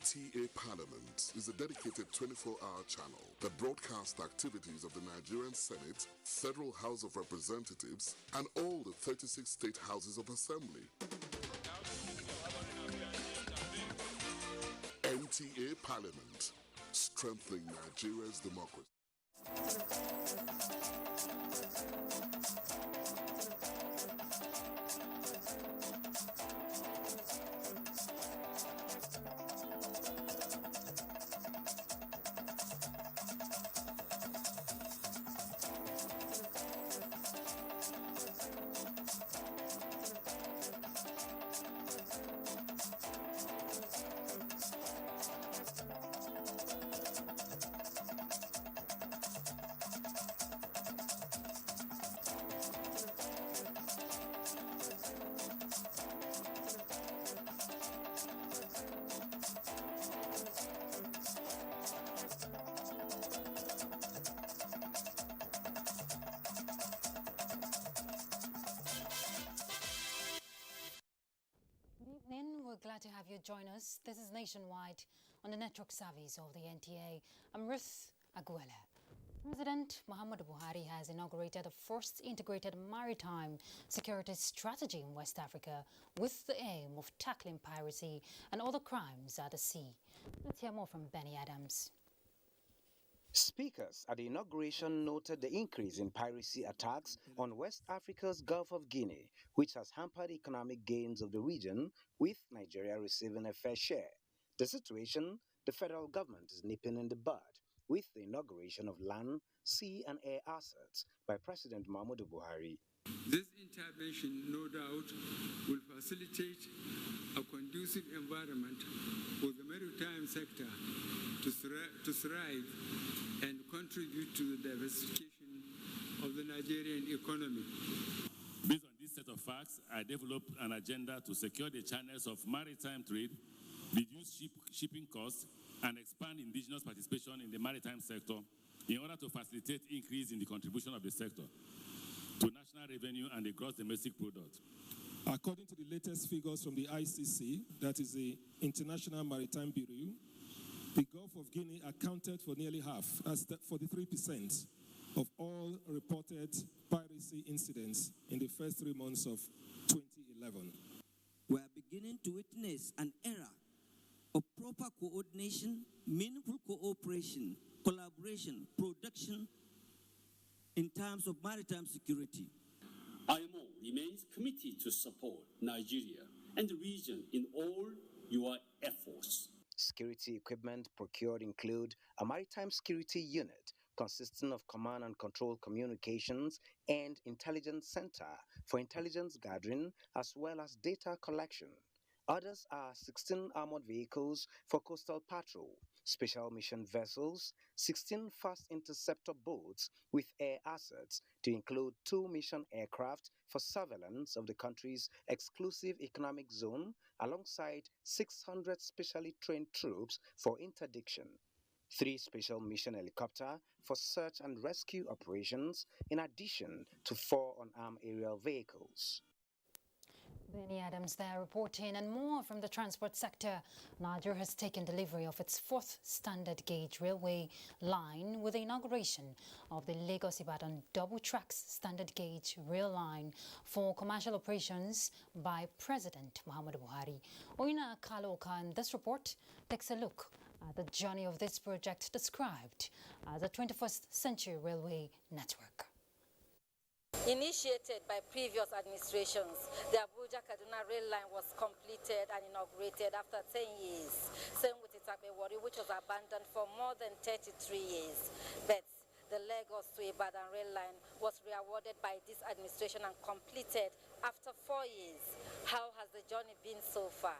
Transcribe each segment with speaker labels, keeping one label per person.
Speaker 1: NTA Parliament is a dedicated 24-hour channel that broadcasts the activities of the Nigerian Senate, Federal House of Representatives, and all the 36 state houses of assembly. NTA Parliament, strengthening Nigeria's democracy.
Speaker 2: We're glad to have you join us. This is Nationwide on the network service of the NTA. I'm Ruth, Aguele. President Muhammadu Buhari has inaugurated the first integrated maritime security strategy in West Africa with the aim of tackling piracy and other crimes at the sea. Let's hear more from Benny Adams.
Speaker 3: Speakers at the inauguration noted the increase in piracy attacks on West Africa's Gulf of Guinea, which has hampered economic gains of the region, with Nigeria receiving a fair share. The situation the federal government is nipping in the bud with the inauguration of land, sea and air assets by President Muhammadu Buhari.
Speaker 4: This intervention, no doubt, will facilitate a conducive environment for the maritime sector to thrive and contribute to the diversification of the Nigerian economy.
Speaker 5: Based on this set of facts, I developed an agenda to secure the channels of maritime trade, reduce shipping costs, and expand indigenous participation in the maritime sector in order to facilitate increase in the contribution of the sector to national revenue and the gross domestic product.
Speaker 6: According to the latest figures from the ICC, that is the International Maritime Bureau, the Gulf of Guinea accounted for nearly half, that's 43% of all reported piracy incidents in the first 3 months of 2011.
Speaker 7: We are beginning to witness an era of proper coordination, meaningful cooperation, collaboration, production in terms of maritime security.
Speaker 8: IMO remains committed to support Nigeria and the region in all your efforts.
Speaker 3: Security equipment procured include a maritime security unit consisting of command and control communications and intelligence center for intelligence gathering as well as data collection. Others are 16 armored vehicles for coastal patrol, special mission vessels, 16 fast interceptor boats with air assets to include 2 mission aircraft for surveillance of the country's exclusive economic zone, alongside 600 specially trained troops for interdiction, 3 special mission helicopters for search and rescue operations, in addition to 4 unarmed aerial vehicles.
Speaker 2: Benny Adams there reporting, and more from the transport sector. Nigeria has taken delivery of its 4th standard gauge railway line with the inauguration of the Lagos-Ibadan double tracks standard gauge rail line for commercial operations by President Muhammadu Buhari. Oina Kaloka in this report takes a look at the journey of this project described as a 21st century railway network.
Speaker 9: Initiated by previous administrations, the Abuja-Kaduna rail line was completed and inaugurated after 10 years. Same with Itakpe-Warri, which was abandoned for more than 33 years. But the Lagos to Ibadan rail line was re-awarded by this administration and completed after 4 years. How has the journey been so far?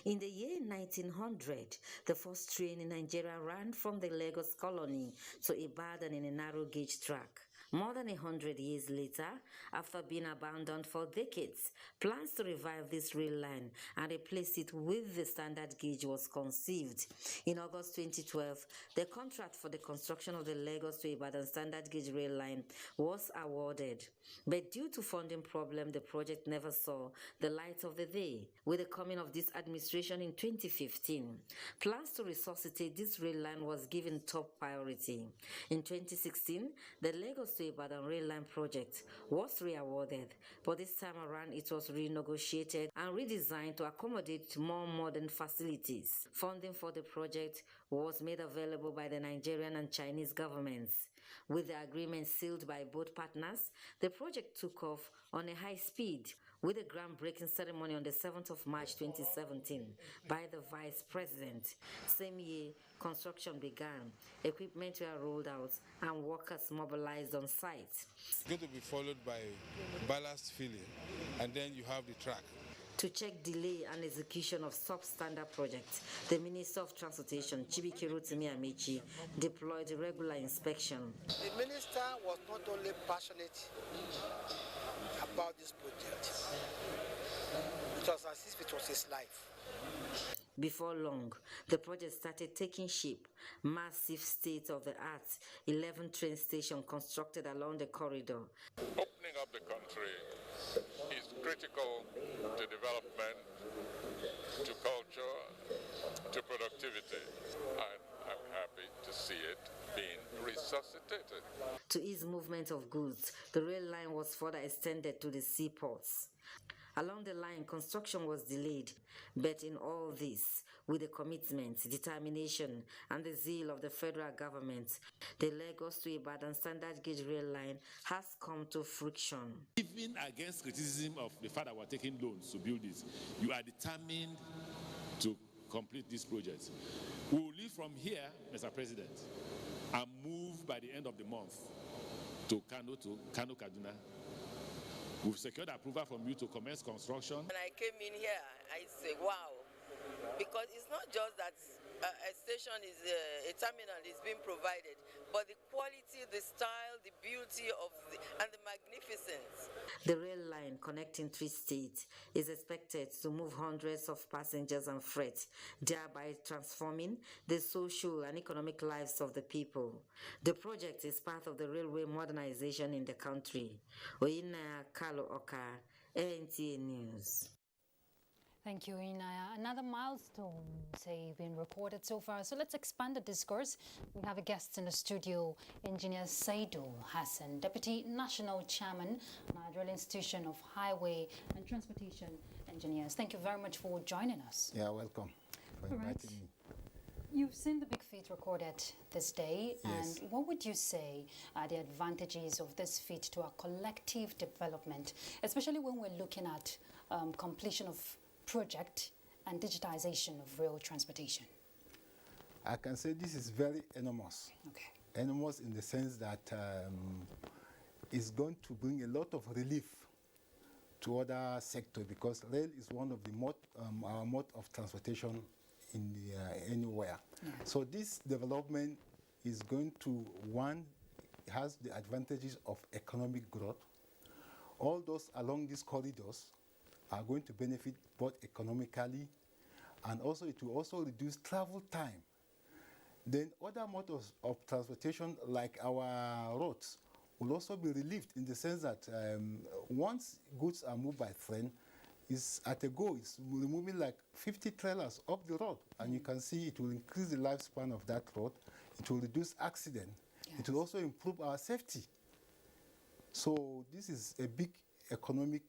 Speaker 10: In the year 1900, the first train in Nigeria ran from the Lagos colony to Ibadan in a narrow gauge track. More than 100 years later, after being abandoned for decades, plans to revive this rail line and replace it with the standard gauge was conceived. In August 2012, the contract for the construction of the Lagos to Ibadan standard gauge rail line was awarded. But due to funding problem, the project never saw the light of the day. With the coming of this administration in 2015, plans to resuscitate this rail line was given top priority. In 2016, the Lagos to Ibadan rail line project was re-awarded, but this time around it was renegotiated and redesigned to accommodate more modern facilities. Funding for the project was made available by the Nigerian and Chinese governments. With the agreement sealed by both partners, the project took off on a high speed, with a groundbreaking ceremony on the 7th of March 2017 by the Vice President. Same year, construction began, equipment were rolled out, and workers mobilized on site.
Speaker 11: It's going to be followed by ballast filling, and then you have the track.
Speaker 10: To check delay and execution of substandard projects, the Minister of Transportation, Chibike Rotimi Amici, deployed regular inspection.
Speaker 12: The Minister was not only passionate about this project, it was as if it was his life.
Speaker 10: Before long, the project started taking shape. Massive state-of-the-art 11 train station constructed along the corridor.
Speaker 13: Opening up the country is critical to development, to culture, to productivity. I'm happy to see it being resuscitated.
Speaker 10: To ease movement of goods, the rail line was further extended to the seaports. Along the line, construction was delayed, but in all this, with the commitment, determination, and the zeal of the federal government, the Lagos to Ibadan standard gauge rail line has come to fruition.
Speaker 5: Even against criticism of the fact that we're taking loans to build this, you are determined to complete this project. We will leave from here, Mr. President, and move by the end of the month to Kano Kaduna. We've secured approval from you to commence construction.
Speaker 14: When I came in here, I said, wow, because it's not just that a station is a terminal is being provided, but the quality, the style, the beauty of and the magnificence.
Speaker 10: The rail line connecting three states is expected to move hundreds of passengers and freight, thereby transforming the social and economic lives of the people. The project is part of the railway modernization in the country. Oyina Kalo Oka, NTA News.
Speaker 2: Thank you, Inaya. Another milestone, been recorded so far. So let's expand the discourse. We have a guest in the studio, Engineer Saidul Hassan, Deputy National Chairman, Nigerian Institution of Highway and Transportation Engineers. Thank you very much for joining us.
Speaker 15: Yeah, welcome for inviting me.
Speaker 2: You've seen the big feat recorded this day,
Speaker 15: yes.
Speaker 2: And what would you say are the advantages of this feat to our collective development, especially when we're looking at completion of project and digitization of rail transportation?
Speaker 15: I can say this is very enormous.
Speaker 2: Okay.
Speaker 15: Enormous in the sense that it's going to bring a lot of relief to other sectors, because rail is one of the our mode of transportation in the, anywhere.
Speaker 2: Yeah.
Speaker 15: So this development is going to, one, has the advantages of economic growth. All those along these corridors are going to benefit both economically, and also it will also reduce travel time. Then other modes of transportation, like our roads, will also be relieved in the sense that once goods are moved by train, is at a go, it's removing like 50 trailers off the road, and you can see it will increase the lifespan of that road. It will reduce accident.
Speaker 2: Yes.
Speaker 15: It will also improve our safety. So this is a big economic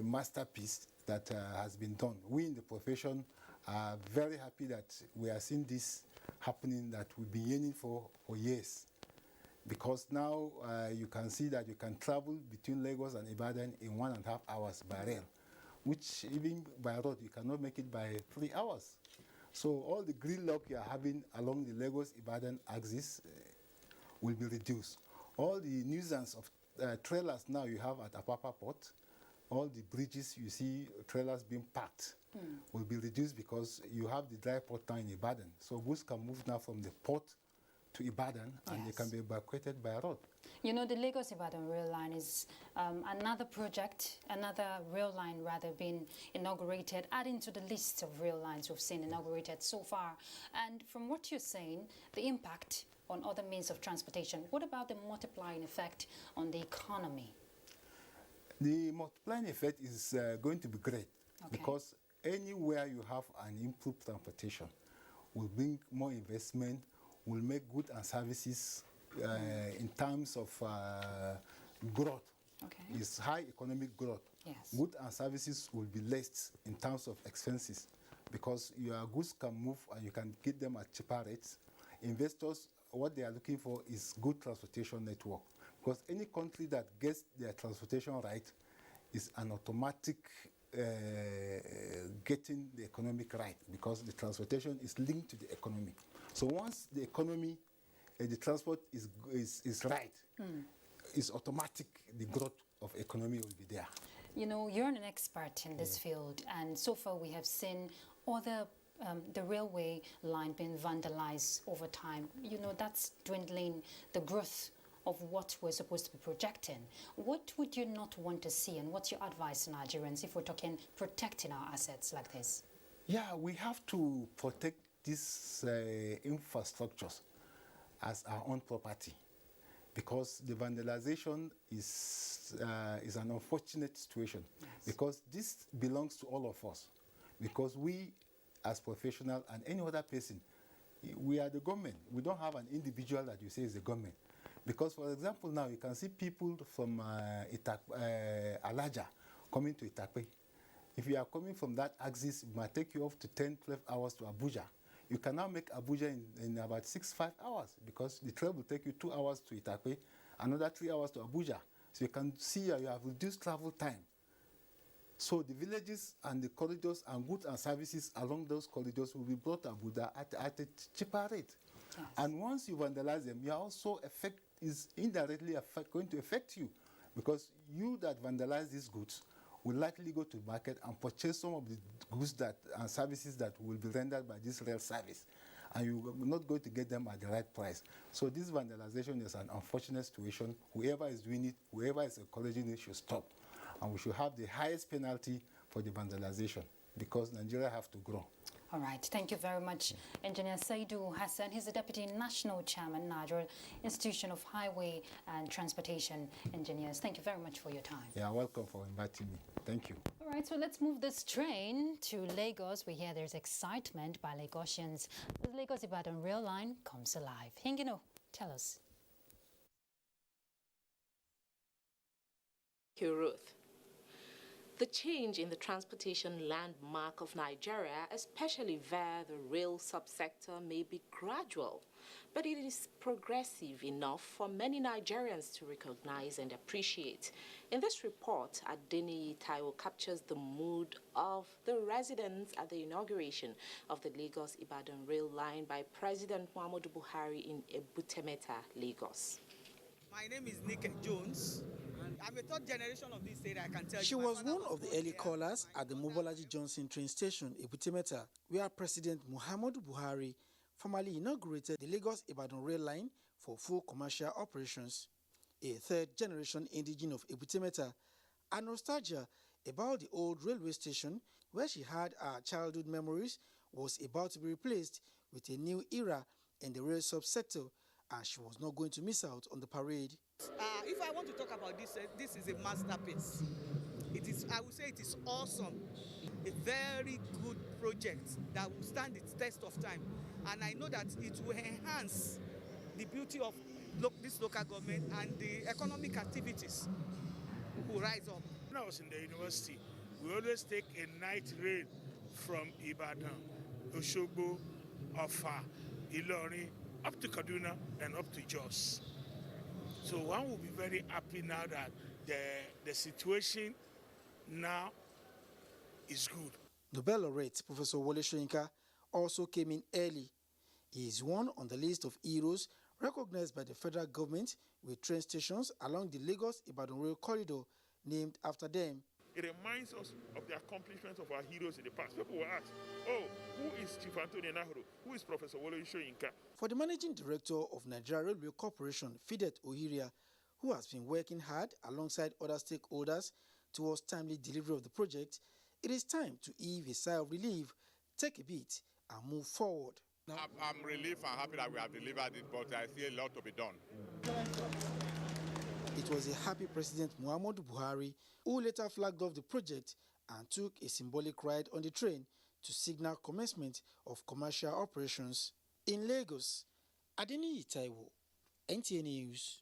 Speaker 15: masterpiece that has been done. We in the profession are very happy that we are seeing this happening that we've been yearning for years. Because now you can see that you can travel between Lagos and Ibadan in 1.5 hours by rail, which even by road you cannot make it by 3 hours. So all the gridlock you are having along the Lagos-Ibadan axis will be reduced. All the nuisance of trailers now you have at Apapa Port, all the bridges you see trailers being packed will be reduced because you have the dry port now in Ibadan. So goods can move now from the port to to Ibadan, and they can be evacuated by road.
Speaker 2: You know, the Lagos-Ibadan rail line is another project, another rail line rather, being inaugurated, adding to the list of rail lines we've seen inaugurated so far. And from what you're saying, the impact on other means of transportation, what about the multiplying effect on the economy?
Speaker 15: The multiplying effect is going to be great, because anywhere you have an improved transportation will bring more investment, will make goods and services in terms of growth. It's high economic growth.
Speaker 2: Yes.
Speaker 15: Goods and services will be less in terms of expenses, because your goods can move and you can get them at cheaper rates. Investors, what they are looking for is good transportation network, because any country that gets their transportation right is an automatic getting the economic right, because the transportation is linked to the economy. So once the economy, the transport is right, it's automatic, the growth of economy will be there.
Speaker 2: You know, you're an expert in this field, and so far we have seen other the railway line being vandalized over time. You know, that's dwindling the growth of what we're supposed to be projecting. What would you not want to see, and what's your advice to Nigerians if we're talking protecting our assets like this?
Speaker 15: Yeah, we have to protect these infrastructures as our own property, because the vandalization is an unfortunate situation, because this belongs to all of us, because we as professionals and any other person, we are the government. We don't have an individual that you say is the government. Because, for example, now you can see people from Alaja coming to Itakpe. If you are coming from that axis, it might take you up to 10, 12 hours to Abuja. You can now make Abuja in about 6-5 hours, because the train will take you 2 hours to Itakpe, another 3 hours to Abuja. So you can see you have reduced travel time. So the villages and the corridors and goods and services along those corridors will be brought to Abuja at a cheaper rate. Yes. And once you vandalize them, you are also is indirectly going to affect you, because you that vandalize these goods will likely go to the market and purchase some of the goods and services that will be rendered by this rail service, and you are not going to get them at the right price. So this vandalization is an unfortunate situation. Whoever is doing it, whoever is encouraging it, should stop. And we should have the highest penalty for the vandalization, because Nigeria have to grow.
Speaker 2: All right, thank you very much, Engineer Saidu Hassan. He's the Deputy National Chairman, Nigeria Institution of Highway and Transportation Engineers. Thank you very much for your time.
Speaker 15: Yeah, welcome for inviting me. Thank you.
Speaker 2: All right, so let's move this train to Lagos. We hear there's excitement by Lagosians. The Lagos-Ibadan rail line comes alive. Hingino, tell us.
Speaker 16: Thank you, Ruth. The change in the transportation landmark of Nigeria, especially via the rail subsector, may be gradual, but it is progressive enough for many Nigerians to recognize and appreciate. In this report, Adeni Taiwo captures the mood of the residents at the inauguration of the Lagos-Ibadan rail line by President Muhammadu Buhari in Ebutemeta, Lagos.
Speaker 17: My name is Nick Jones. I'm a third generation of this state, I can tell you.
Speaker 18: She was one of the early callers at the Mobolaji Johnson train station, Ebutemeta, where President Muhammadu Buhari formally inaugurated the Lagos-Ibadan rail line for full commercial operations. A third generation indigene of Ebutemeta, and nostalgia about the old railway station where she had her childhood memories was about to be replaced with a new era in the rail subsector, and she was not going to miss out on the parade.
Speaker 17: If I want to talk about this, this is a masterpiece. It is, I would say it is awesome. A very good project that will stand its test of time. And I know that it will enhance the beauty of this local government, and the economic activities will rise up.
Speaker 19: When I was in the university, we always take a night rail from Ibadan, Oshogbo, Ofa, Ilorin, up to Kaduna and up to Jos. So one will be very happy now that the situation now is good.
Speaker 18: Nobel laureate Professor Wole Soyinka also came in early. He is one on the list of heroes recognized by the federal government with train stations along the Lagos-Ibadan rail corridor named after them.
Speaker 20: It reminds us of the accomplishments of our heroes in the past. People will ask, oh, who is Chief Anthony Nahuru? Who is Professor Wole Soyinka?
Speaker 18: For the Managing Director of Nigeria Railway Corporation, Fidet Ohiria, who has been working hard alongside other stakeholders towards timely delivery of the project, it is time to heave a sigh of relief, take a beat, and move forward.
Speaker 21: I'm relieved and happy that we have delivered it, but I see a lot to be done.
Speaker 18: It was a happy President Muhammadu Buhari who later flagged off the project and took a symbolic ride on the train to signal commencement of commercial operations. In Lagos, Adeniyi Taiwo, NTA News.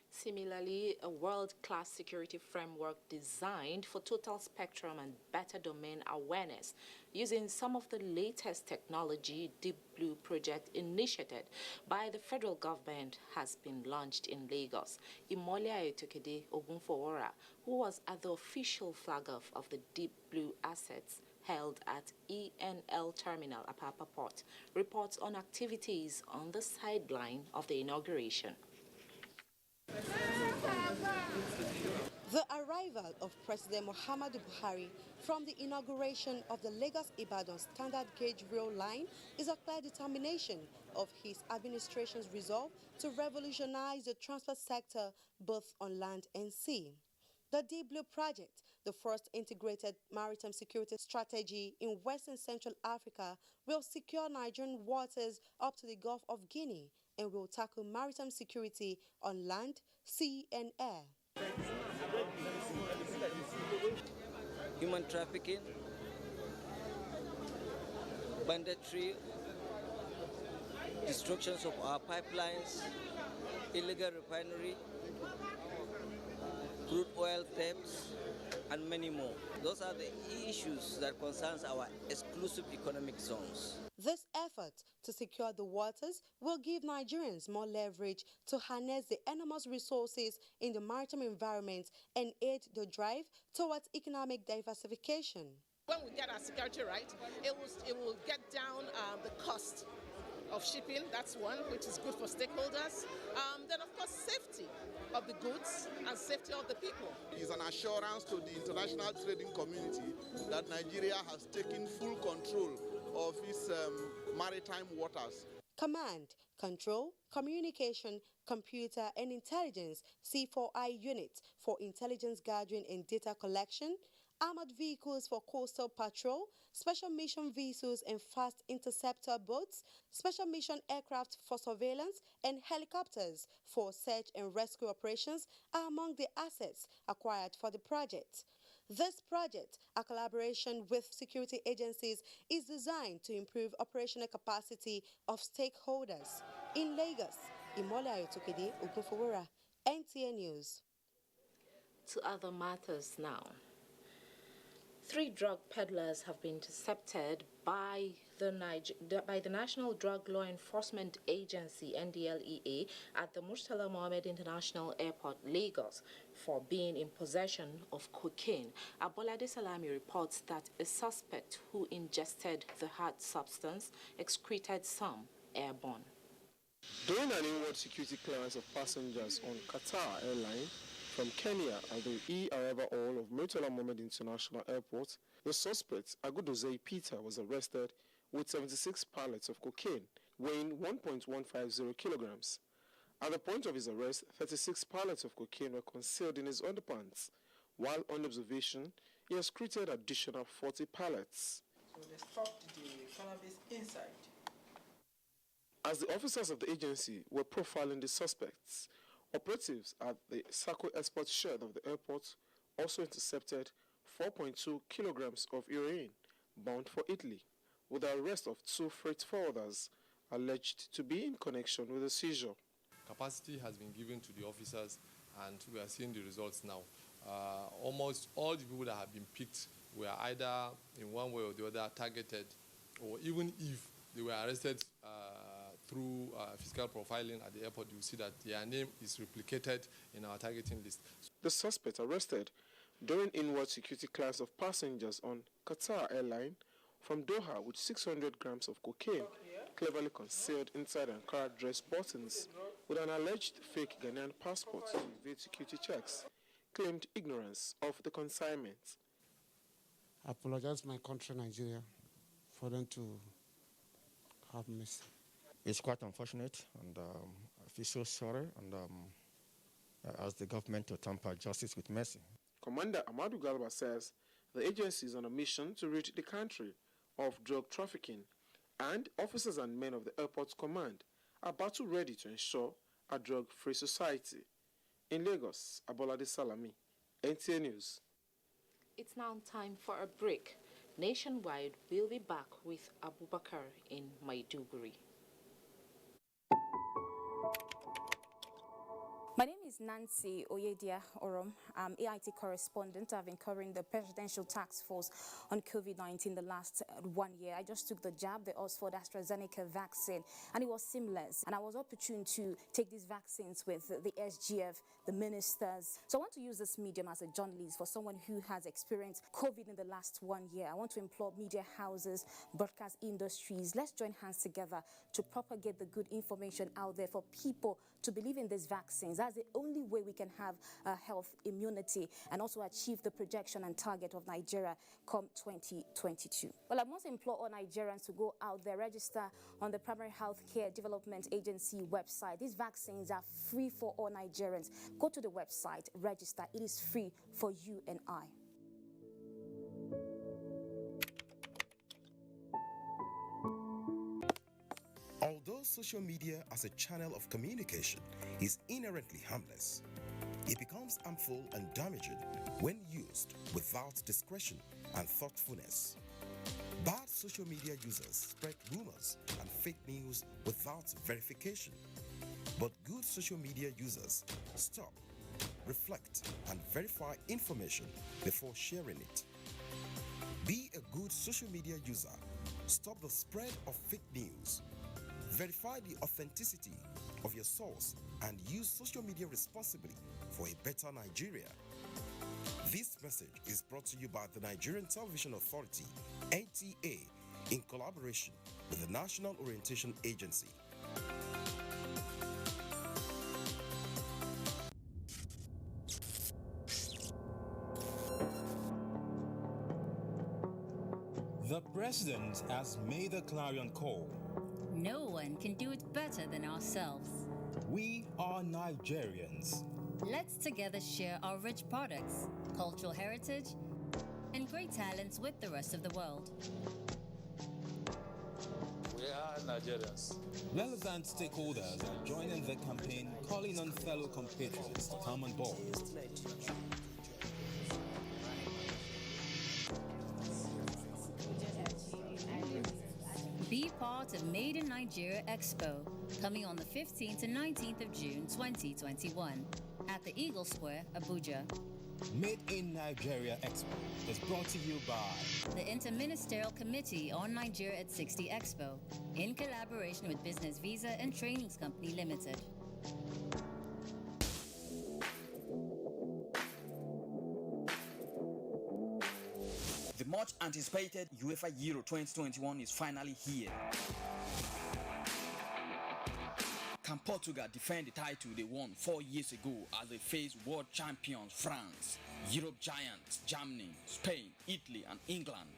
Speaker 16: Similarly, a world-class security framework designed for total spectrum and better domain awareness using some of the latest technology, Deep Blue project initiated by the federal government, has been launched in Lagos. Imole Ayetokede Ogunfowora, who was at the official flag-off of the Deep Blue assets held at ENL Terminal, Apapa Port, reports on activities on the sideline of the inauguration.
Speaker 22: The arrival of President Muhammadu Buhari from the inauguration of the Lagos-Ibadan standard gauge rail line is a clear determination of his administration's resolve to revolutionize the transport sector both on land and sea. The Deep Blue project, the first integrated maritime security strategy in West and Central Africa, will secure Nigerian waters up to the Gulf of Guinea and will tackle maritime security on land, sea, and air.
Speaker 7: Human trafficking, banditry, destructions of our pipelines, illegal refinery, crude oil thefts, and many more. Those are the issues that concerns our exclusive economic zones.
Speaker 22: This effort to secure the waters will give Nigerians more leverage to harness the enormous resources in the maritime environment and aid the drive towards economic diversification.
Speaker 23: When we get our security right, it will get down the cost of shipping, that's one, which is good for stakeholders. Then, of course, safety of the goods and safety of the people.
Speaker 24: It is an assurance to the international trading community that Nigeria has taken full control of its maritime waters.
Speaker 22: Command, Control, Communication, Computer and Intelligence C4I units for intelligence gathering and data collection, armored vehicles for coastal patrol, special mission vessels and fast interceptor boats, special mission aircraft for surveillance, and helicopters for search and rescue operations are among the assets acquired for the project. This project, a collaboration with security agencies, is designed to improve operational capacity of stakeholders. In Lagos, Imole Ayetokede Ogunfowora, NTA News.
Speaker 16: To other matters now. 3 drug peddlers have been intercepted by the National Drug Law Enforcement Agency, NDLEA, at the Murtala Mohammed International Airport, Lagos, for being in possession of cocaine. Abolade Salami reports that a suspect who ingested the hard substance excreted some airborne.
Speaker 6: During an inward security clearance of passengers on Qatar Airline from Kenya at the E-Arrival Hall of Murtala Mohammed International Airport, the suspect, Agudozei Peter, was arrested with 76 pallets of cocaine, weighing 1.150 kilograms. At the point of his arrest, 36 pallets of cocaine were concealed in his underpants, while on observation, he excreted additional 40 pallets.
Speaker 25: So they stopped the cannabis inside.
Speaker 6: As the officers of the agency were profiling the suspects, operatives at the Sako Export Shed of the airport also intercepted 4.2 kilograms of heroin bound for Italy, with the arrest of 2 freight forwarders alleged to be in connection with the seizure.
Speaker 26: Capacity has been given to the officers, and we are seeing the results now. Almost all the people that have been picked were either in one way or the other targeted, or even if they were arrested through physical profiling at the airport, you see that their name is replicated in our targeting list.
Speaker 6: The suspect arrested during inward security clearance of passengers on Qatar Airline from Doha with 600 grams of cocaine cleverly concealed inside Ankara dress buttons with an alleged fake Ghanaian passport to evade security checks,
Speaker 1: claimed ignorance of the consignment.
Speaker 3: I apologize to my country, Nigeria, for them to have mercy.
Speaker 4: It's quite unfortunate, and I feel so sorry, and I ask the government to temper justice with mercy.
Speaker 1: Commander Amadou Galba says the agency is on a mission to rid the country of drug trafficking, and officers and men of the airport's command are battle ready to ensure a drug-free society. In Lagos, Abolade Salami, NTA News.
Speaker 16: It's now time for a break. Nationwide, we'll be back with Abubakar in Maiduguri.
Speaker 8: My name is Nancy Oyedia Orom. I'm AIT correspondent. I've been covering the Presidential Task Force on COVID-19 the last 1 year. I just took the jab, the Oxford AstraZeneca vaccine, and it was seamless. And I was opportune to take these vaccines with the SGF, the ministers. So I want to use this medium as a journalist for someone who has experienced COVID in the last 1 year. I want to implore media houses, broadcast industries. Let's join hands together to propagate the good information out there for people to believe in these vaccines. That's the only way we can have health immunity and also achieve the projection and target of Nigeria come 2022. Well, I must implore all Nigerians to go out there, register on the Primary Healthcare Development Agency website. These vaccines are free for all Nigerians. Go to the website, register. It is free for you and I.
Speaker 9: Although social media as a channel of communication is inherently harmless, it becomes harmful and damaging when used without discretion and thoughtfulness. Bad social media users spread rumors and fake news without verification. But good social media users stop, reflect, and verify information before sharing it. Be a good social media user. Stop the spread of fake news. Verify the authenticity of your source and use social media responsibly for a better Nigeria. This message is brought to you by the Nigerian Television Authority, NTA, in collaboration with the National Orientation Agency.
Speaker 11: The President has made a clarion call.
Speaker 27: No one can do it better than ourselves.
Speaker 11: We are Nigerians.
Speaker 27: Let's together share our rich products, cultural heritage, and great talents with the rest of the world.
Speaker 11: We are Nigerians. Relevant stakeholders are joining the campaign, calling on fellow compatriots to come on board.
Speaker 27: Be part of Made in Nigeria Expo, coming on the 15th to 19th of June 2021 at the Eagle Square, Abuja.
Speaker 11: Made in Nigeria Expo is brought to you by
Speaker 27: the Interministerial Committee on Nigeria at 60 Expo, in collaboration with Business Visa and Trainings Company Limited.
Speaker 28: The much anticipated UEFA Euro 2021 is finally here. Can Portugal defend the title they won 4 years ago as they face world champions France, Europe giants Germany, Spain, Italy and England?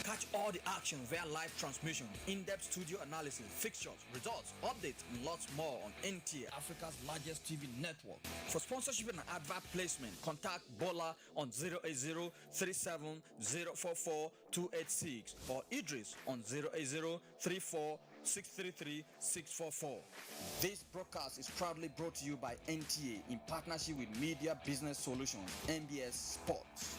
Speaker 28: Catch all the action via live transmission, in-depth studio analysis, fixtures, results, updates, and lots more on NTA, Africa's largest TV network. For sponsorship and advert placement, contact Bola on 080-37044286 or Idris on 080-34-633-644. This broadcast is proudly brought to you by NTA in partnership with Media Business Solutions, MBS Sports.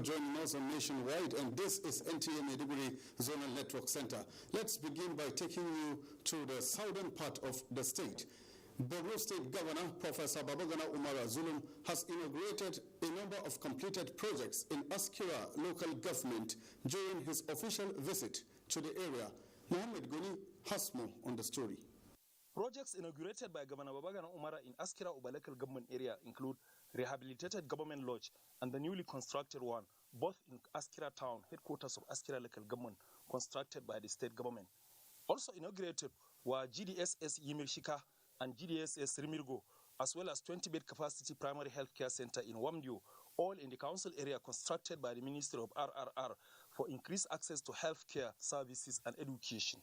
Speaker 29: Joining us on Nationwide, and this is NTA Maiduguri Zonal Network Center. Let's begin by taking you to the southern part of the state. Borno State Governor Professor Babagana Umara Zulum has inaugurated a number of completed projects in Askira local government during his official visit to the area. Mohammed Goni has more on the story.
Speaker 6: Projects inaugurated by Governor Babagana Umara in Askira Uba local government area include rehabilitated government lodge and the newly constructed one, both in Askira town, headquarters of Askira local government, constructed by the state government. Also inaugurated were GDSS Yimirshika and GDSS Rimirgo, as well as 20-bed capacity primary health care center in Wamdio, all in the council area constructed by the Ministry of RRR for increased access to health care services and education.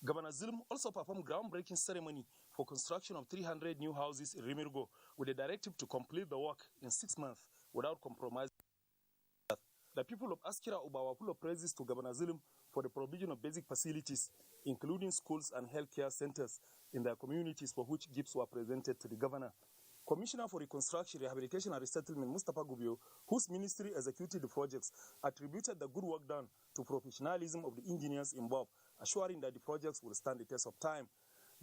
Speaker 6: Governor Zulum also performed groundbreaking ceremony for construction of 300 new houses in Rimirgo with a directive to complete the work in 6 months without compromise. The people of Askira Uba were full of praises to Governor Zulum for the provision of basic facilities, including schools and healthcare centers in their communities, for which gifts were presented to the governor. Commissioner for Reconstruction, Rehabilitation and Resettlement, Mustafa Gubio, whose ministry executed the projects, attributed the good work done to professionalism of the engineers involved, assuring that the projects will stand the test of time.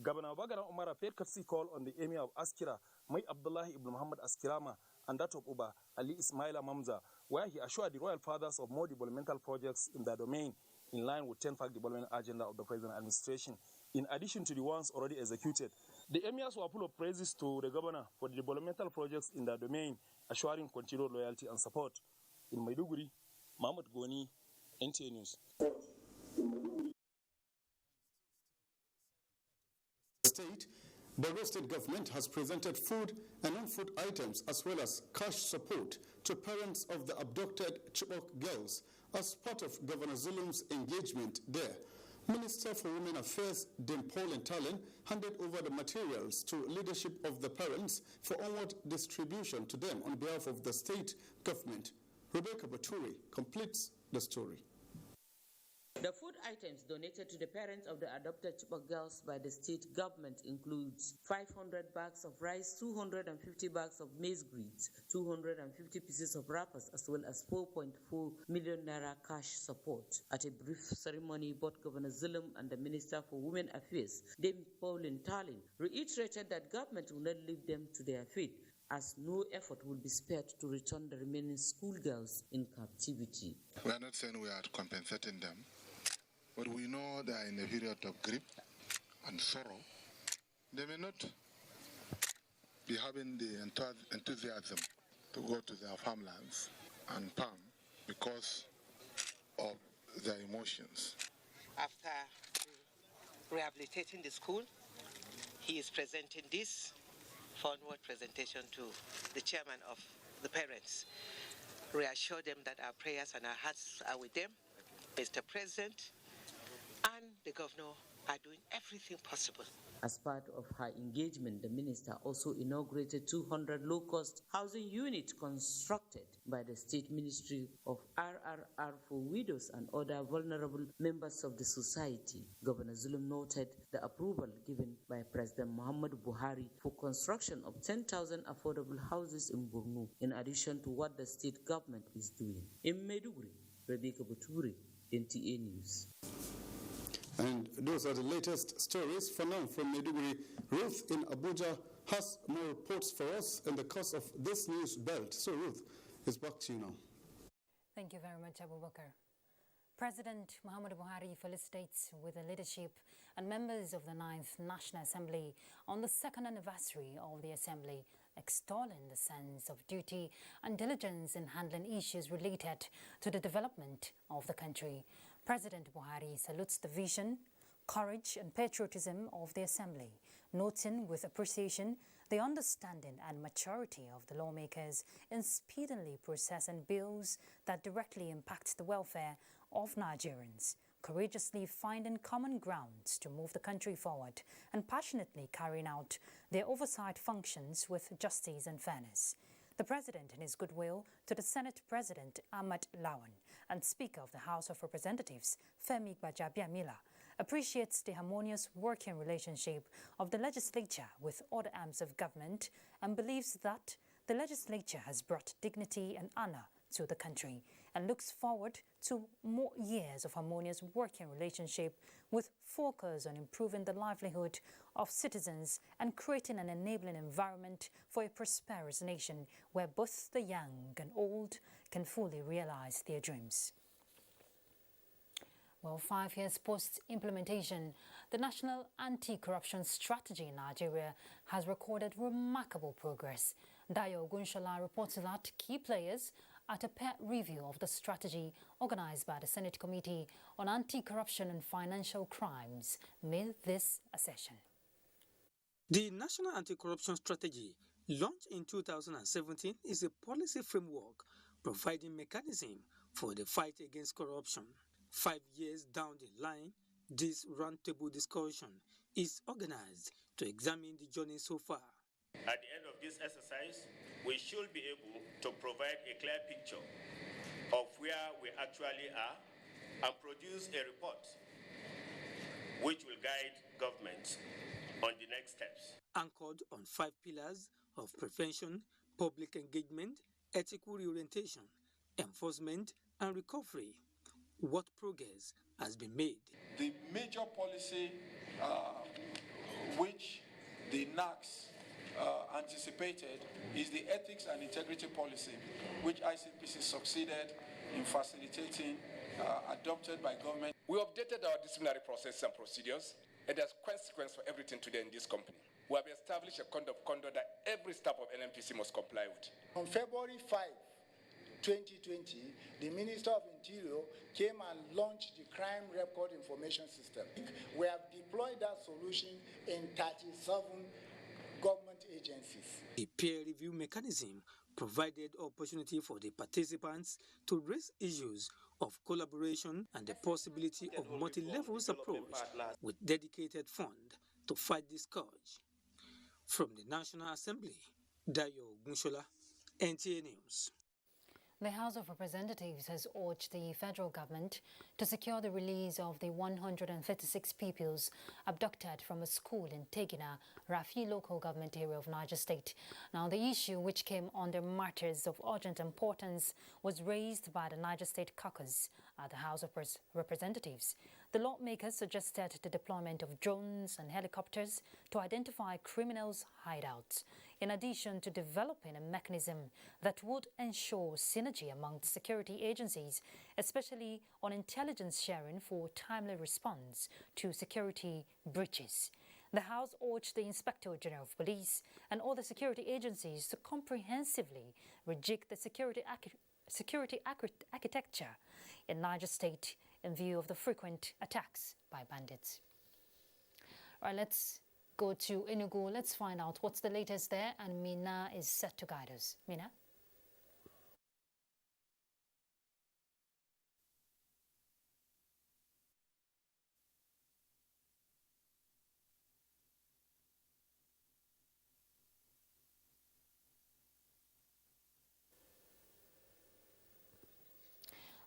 Speaker 6: Governor Bagana Umara paid courtesy call on the Emir of Askira, Mai Abdullahi ibn Muhammad Askirama, and that of Uba, Ali Ismaila Mamza, where he assured the royal fathers of more developmental projects in their domain, in line with 10-fact development agenda of the present administration, in addition to the ones already executed. The emirs were full of praises to the governor for the developmental projects in their domain, assuring continued loyalty and support. In Maiduguri, Mahmoud Goni, NTA News.
Speaker 29: State, Borno State government has presented food and non-food items as well as cash support to parents of the abducted Chibok girls as part of Governor Zulum's engagement there. Minister for Women Affairs, Dame Pauline Talen, handed over the materials to leadership of the parents for onward distribution to them on behalf of the state government. Rebecca Baturi completes the story.
Speaker 2: The food items donated to the parents of the adopted Chibok girls by the state government includes 500 bags of rice, 250 bags of maize greens, 250 pieces of wrappers, as well as 4.4 million naira cash support. At a brief ceremony, both Governor Zulum and the Minister for Women Affairs, Dame Pauline Talen, reiterated that government will not leave them to their fate, as no effort will be spared to return the remaining schoolgirls in captivity.
Speaker 5: We are not saying we are compensating them, but we know they are in a period of grief and sorrow. They may not be having the enthusiasm to go to their farmlands and farm because of their emotions.
Speaker 10: After rehabilitating the school, he is presenting this forward presentation to the chairman of the parents. Reassure them that our prayers and our hearts are with them. Mr. President and the governor are doing everything possible.
Speaker 2: As part of her engagement, the minister also inaugurated 200 low-cost housing units constructed by the State Ministry of RRR for widows and other vulnerable members of the society. Governor Zulum noted the approval given by President Muhammad Buhari for construction of 10,000 affordable houses in Borno, in addition to what the state government is doing. In Maiduguri, Rebecca Buturi, NTA News.
Speaker 29: And those are the latest stories. For now, from Maiduguri, Ruth in Abuja has more reports for us in the course of this news belt. So Ruth, it's back to you now.
Speaker 12: Thank you very much, Abu Bakr. President Muhammad Buhari felicitates with the leadership and members of the 9th National Assembly on the 2nd anniversary of the Assembly, extolling the sense of duty and diligence in handling issues related to the development of the country. President Buhari salutes the vision, courage and patriotism of the Assembly, noting with appreciation the understanding and maturity of the lawmakers in speedily processing bills that directly impact the welfare of Nigerians, courageously finding common grounds to move the country forward, and passionately carrying out their oversight functions with justice and fairness. The President, in his goodwill to the Senate President Ahmad Lawan and Speaker of the House of Representatives Femi Gbajabiamila, appreciates the harmonious working relationship of the legislature with other arms of government and believes that the legislature has brought dignity and honor to the country and looks forward to more years of harmonious working relationship with focus on improving the livelihood of citizens and creating an enabling environment for a prosperous nation where both the young and old can fully realize their dreams. Well, 5 years post-implementation, the National Anti-Corruption Strategy in Nigeria has recorded remarkable progress. Dayo Ogunshola reports that key players at a peer review of the strategy organized by the Senate Committee on Anti-Corruption and Financial Crimes made this assertion.
Speaker 7: The National Anti-Corruption Strategy, launched in 2017, is a policy framework providing mechanism for the fight against corruption. 5 years down the line, this roundtable discussion is organized to examine the journey so far.
Speaker 13: At the end of this exercise, we should be able to provide a clear picture of where we actually are and produce a report which will guide government on the next steps.
Speaker 7: Anchored on 5 pillars of prevention, public engagement, ethical reorientation, enforcement, and recovery. What progress has been made?
Speaker 14: The major policy which the NACS anticipated is the ethics and integrity policy, which ICPC succeeded in facilitating, adopted by government.
Speaker 15: We updated our disciplinary processes and procedures, and there's consequence for everything today in this company. We have established a code of conduct that every staff of NNPC must comply with.
Speaker 17: On February 5, 2020, the Minister of Interior came and launched the Crime Record Information System. We have deployed that solution in 37 government agencies.
Speaker 7: The peer review mechanism provided opportunity for the participants to raise issues of collaboration and the possibility of multi-levels approach with dedicated fund to fight this scourge. From the National Assembly, Dayo Ogunshola, NTA News.
Speaker 12: The House of Representatives has urged the federal government to secure the release of the 136 pupils abducted from a school in Tegina, Rafi local government area of Niger State. Now, the issue, which came under matters of urgent importance, was raised by the Niger State caucus at the House of Representatives. The lawmakers suggested the deployment of drones and helicopters to identify criminals' hideouts, in addition to developing a mechanism that would ensure synergy among security agencies, especially on intelligence sharing for timely response to security breaches. The House urged the Inspector General of Police and other security agencies to comprehensively rejig the security architecture in Niger State in view of the frequent attacks by bandits. All right, let's go to Enugu. Let's find out what's the latest there, and Mina is set to guide us. Mina?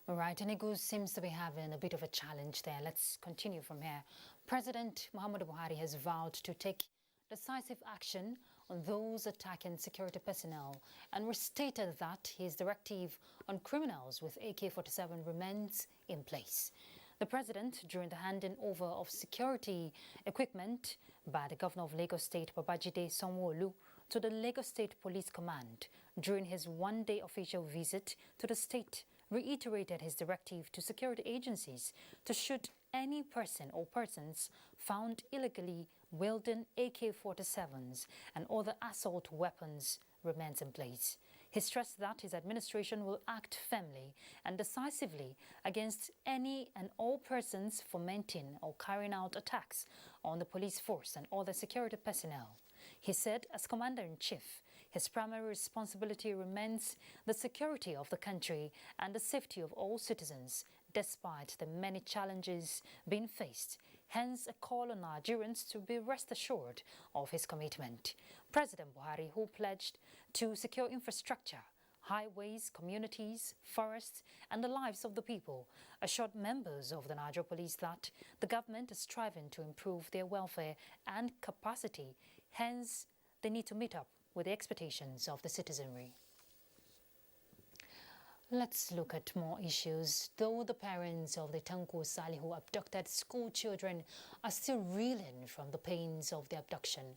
Speaker 12: All right, Enugu seems to be having a bit of a challenge there. Let's continue from here. President Muhammadu Buhari has vowed to take decisive action on those attacking security personnel and restated that his directive on criminals with AK-47 remains in place. The president, during the handing over of security equipment by the governor of Lagos State, Babajide Sanwo-Olu, to the Lagos State Police Command during his one-day official visit to the state, reiterated his directive to security agencies to shoot any person or persons found illegally wielding AK-47s and other assault weapons remains in place. He stressed that his administration will act firmly and decisively against any and all persons fomenting or carrying out attacks on the police force and other security personnel. He said, as Commander-in-Chief, his primary responsibility remains the security of the country and the safety of all citizens, despite the many challenges being faced. Hence, a call on Nigerians to be rest assured of his commitment. President Buhari, who pledged to secure infrastructure, highways, communities, forests, and the lives of the people, assured members of the Niger Police that the government is striving to improve their welfare and capacity. Hence, they need to meet up with the expectations of the citizenry. Let's look at more issues. Though the parents of the Tanko Salihu abducted school children are still reeling from the pains of the abduction,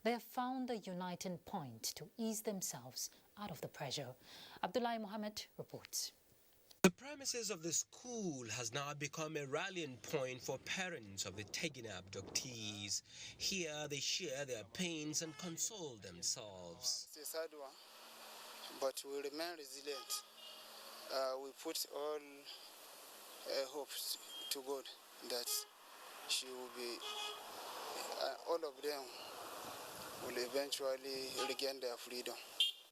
Speaker 12: they have found a uniting point to ease themselves out of the pressure. Abdullahi Mohammed reports.
Speaker 18: The premises of the school has now become a rallying point for parents of the taken abductees. Here they share their pains and console themselves.
Speaker 19: It's a sad one, but we remain resilient. We put all hopes to God that she will be, all of them will eventually regain their freedom.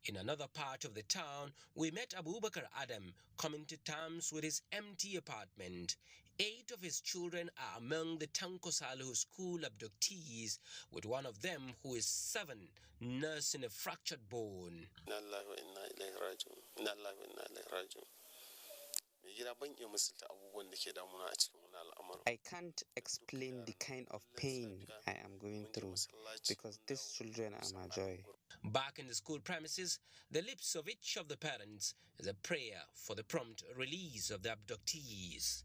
Speaker 18: In another part of the town, we met Abubakar Adam coming to terms with his empty apartment. 8 of his children are among the Tanko Salihu school abductees, with one of them, who is 7, nursing a fractured bone.
Speaker 20: I can't explain the kind of pain I am going through because these children are my joy.
Speaker 18: Back in the school premises, the lips of each of the parents is a prayer for the prompt release of the abductees.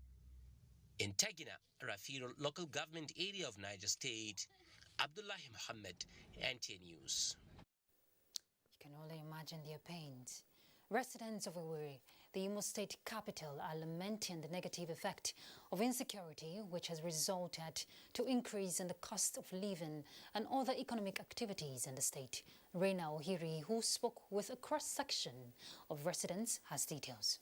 Speaker 18: In Tagina, Rafiro local government area of Niger State, Abdullahi Muhammad, NTA News.
Speaker 12: You can only imagine their pains. Residents of Aguele, the Imo State capital, are lamenting the negative effect of insecurity, which has resulted to increase in the cost of living and other economic activities in the state. Reina Ohiri, who spoke with a cross-section of residents, has details.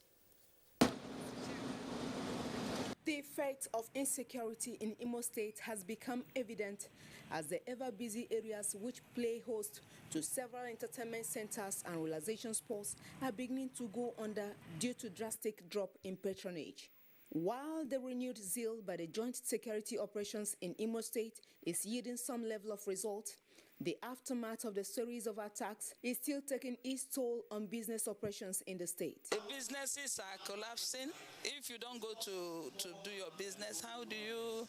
Speaker 21: The effect of insecurity in Imo State has become evident as the ever-busy areas which play host to several entertainment centers and relaxation spots are beginning to go under due to drastic drop in patronage. While the renewed zeal by the joint security operations in Imo State is yielding some level of result, the aftermath of the series of attacks is still taking its toll on business operations in the state.
Speaker 22: The businesses are collapsing. If you don't go to do your business, how do you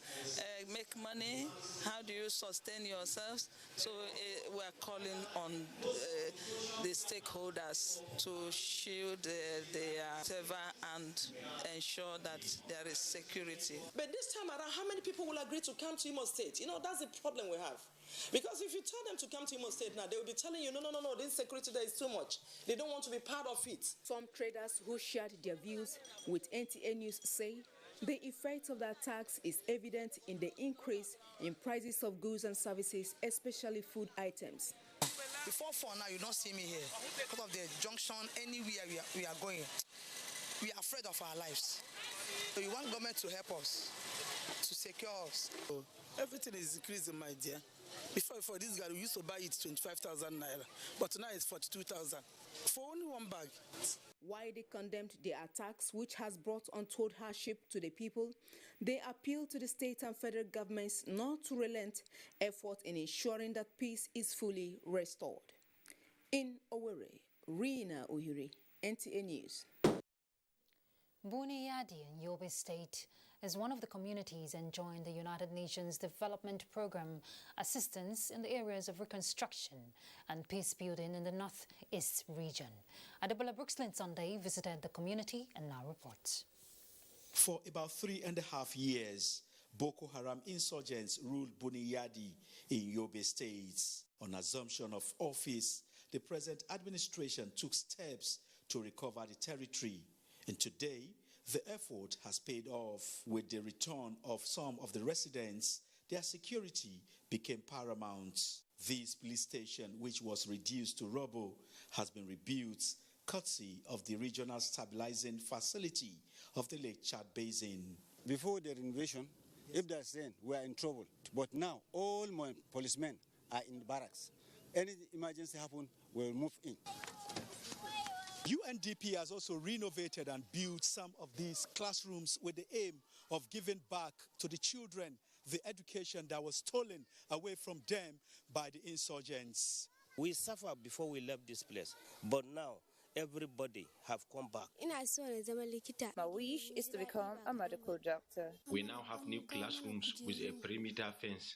Speaker 22: make money? How do you sustain yourselves? So we are calling on the stakeholders to shield their server and ensure that there is security.
Speaker 23: But this time around, how many people will agree to come to Imo State? You know, that's the problem we have. Because if you tell them to come to Imo State now, they will be telling you, no, this security there is too much. They don't want to be part of it.
Speaker 21: Some traders who shared their views with NTA News say the effect of the attacks is evident in the increase in prices of goods and services, especially food items.
Speaker 24: Before 4 now, you don't see me here. Because of the junction, anywhere we are going, we are afraid of our lives. So we want government to help us, to secure us.
Speaker 23: So everything is increasing, my dear. Before this guy, we used to buy it 25,000 naira, but now it's 42,000 for only one bag.
Speaker 21: While they condemned the attacks, which has brought untold hardship to the people, they appeal to the state and federal governments not to relent effort in ensuring that peace is fully restored. In Owerri, Reina Ohiri, NTA News.
Speaker 12: Buniyadi in Yobe State is one of the communities enjoying the United Nations Development Programme assistance in the areas of reconstruction and peace building in the Northeast region. Adebola Brookslyn Sunday visited the community and now reports.
Speaker 25: For about 3.5 years, Boko Haram insurgents ruled Buniyadi in Yobe State. On assumption of office, the present administration took steps to recover the territory. And today, the effort has paid off. With the return of some of the residents, their security became paramount. This police station, which was reduced to rubble, has been rebuilt courtesy of the regional stabilizing facility of the Lake Chad Basin.
Speaker 26: Before the renovation, if there's rain, we are in trouble. But now, all my policemen are in the barracks. Any emergency happen, we'll move in.
Speaker 25: UNDP has also renovated and built some of these classrooms with the aim of giving back to the children the education that was stolen away from them by the insurgents.
Speaker 30: We suffered before we left this place, but now everybody have come back.
Speaker 31: My wish is to become a medical doctor.
Speaker 32: We now have new classrooms with a perimeter fence.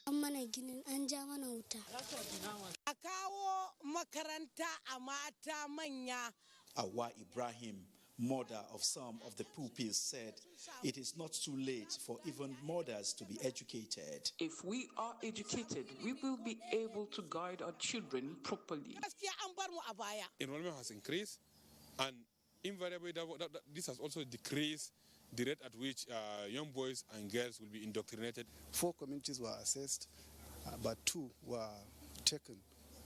Speaker 25: Awa Ibrahim, mother of some of the pupils, said it is not too late for even mothers to be educated.
Speaker 33: If we are educated, we will be able to guide our children properly.
Speaker 34: Enrollment has increased, and
Speaker 1: Invariably, this has also decreased the rate at which young boys and girls will be indoctrinated.
Speaker 2: 4 communities were assessed, but 2 were taken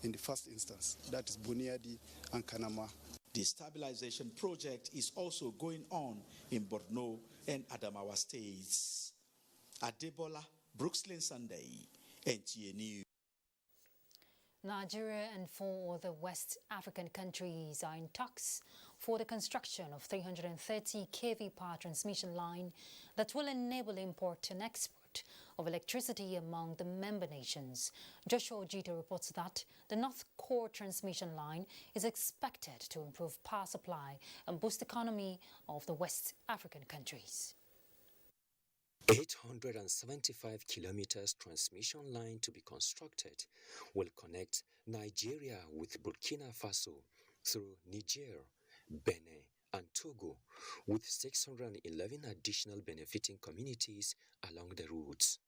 Speaker 2: in the first instance, that is Buniadi and Kanama.
Speaker 25: The stabilization project is also going on in Borno and Adamawa states. Adebola, Brooklyn Sunday, NTA News.
Speaker 12: Nigeria and 4 other West African countries are in talks for the construction of 330 kV power transmission line that will enable import and export of electricity among the member nations. Joshua Ojito reports that the North Core transmission line is expected to improve power supply and boost the economy of the West African countries.
Speaker 3: 875 kilometers transmission line to be constructed will connect Nigeria with Burkina Faso through Niger, Benin and Togo, with 611 additional benefiting communities along the routes.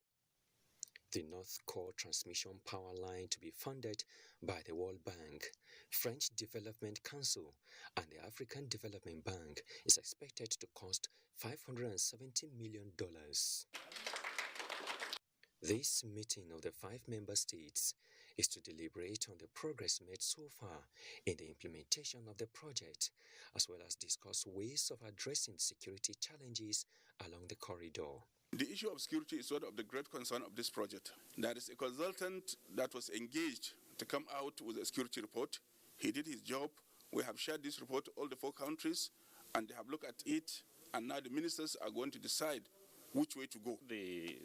Speaker 3: The North Core transmission power line to be funded by the World Bank, French Development Council and the African Development Bank is expected to cost $570 million. This meeting of the 5 member states is to deliberate on the progress made so far in the implementation of the project, as well as discuss ways of addressing security challenges along the corridor.
Speaker 4: The issue of security is one of the great concern of this project. There is a consultant that was engaged to come out with a security report. He did his job. We have shared this report to all the 4 countries, and they have looked at it, and now the ministers are going to decide which way to go.
Speaker 5: The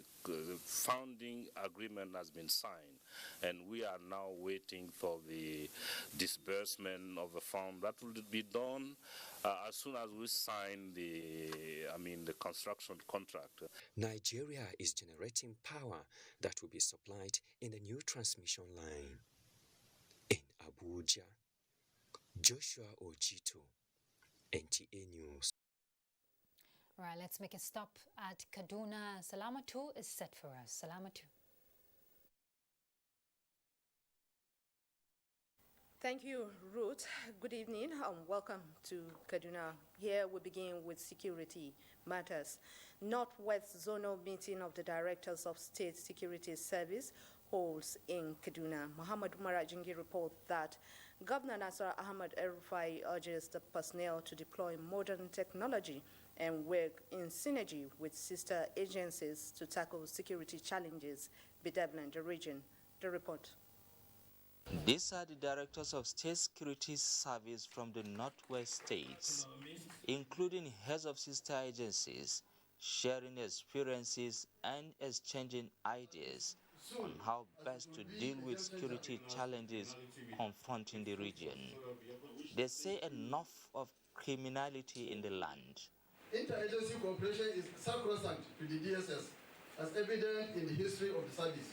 Speaker 5: founding agreement has been signed, and we are now waiting for the disbursement of the fund. That will be done as soon as we sign the construction contract.
Speaker 3: Nigeria is generating power that will be supplied in the new transmission line. In Abuja, Joshua Ojito, NTA News.
Speaker 12: All right, let's make a stop at Kaduna. Salamatu is set for us. Salamatu.
Speaker 6: Thank you, Ruth. Good evening and welcome to Kaduna. Here we begin with security matters. Northwest Zonal Meeting of the Directors of State Security Service holds in Kaduna. Muhammad Umar Ajingi reports that Governor Nasser Ahmad El-Rufai urges the personnel to deploy modern technology and work in synergy with sister agencies to tackle security challenges bedeviling the region. The report.
Speaker 8: These are the directors of state security service from the northwest states, including heads of sister agencies, sharing experiences and exchanging ideas on how best to deal with security challenges confronting the region. They say enough of criminality in the land.
Speaker 9: Interagency cooperation is sacrosanct to the DSS, as evident in the history of the service.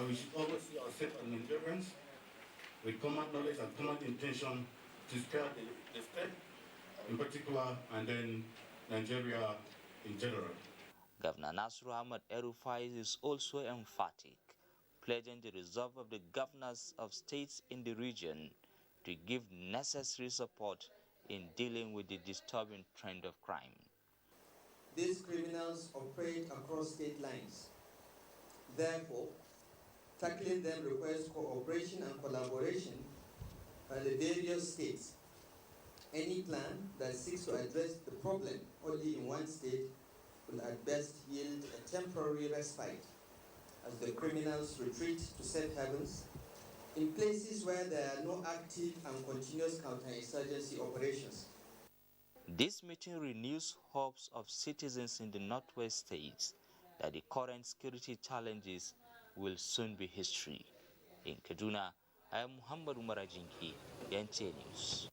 Speaker 10: We should always see ourselves as Nigerians with common knowledge and common intention to spare the state in particular, and then Nigeria in general.
Speaker 8: Governor Nasser Ahmad El-Rufai is also emphatic, pledging the resolve of the governors of states in the region to give necessary support in dealing with the disturbing trend of crime.
Speaker 11: These criminals operate across state lines. Therefore, tackling them requires cooperation and collaboration by the various states. Any plan that seeks to address the problem only in one state will at best yield a temporary respite as the criminals retreat to safe havens in places where there are no active and continuous counterinsurgency operations.
Speaker 8: This meeting renews hopes of citizens in the northwest states that the current security challenges will soon be history. In Kaduna, I am Muhammad Umar Ajinki, NTA News.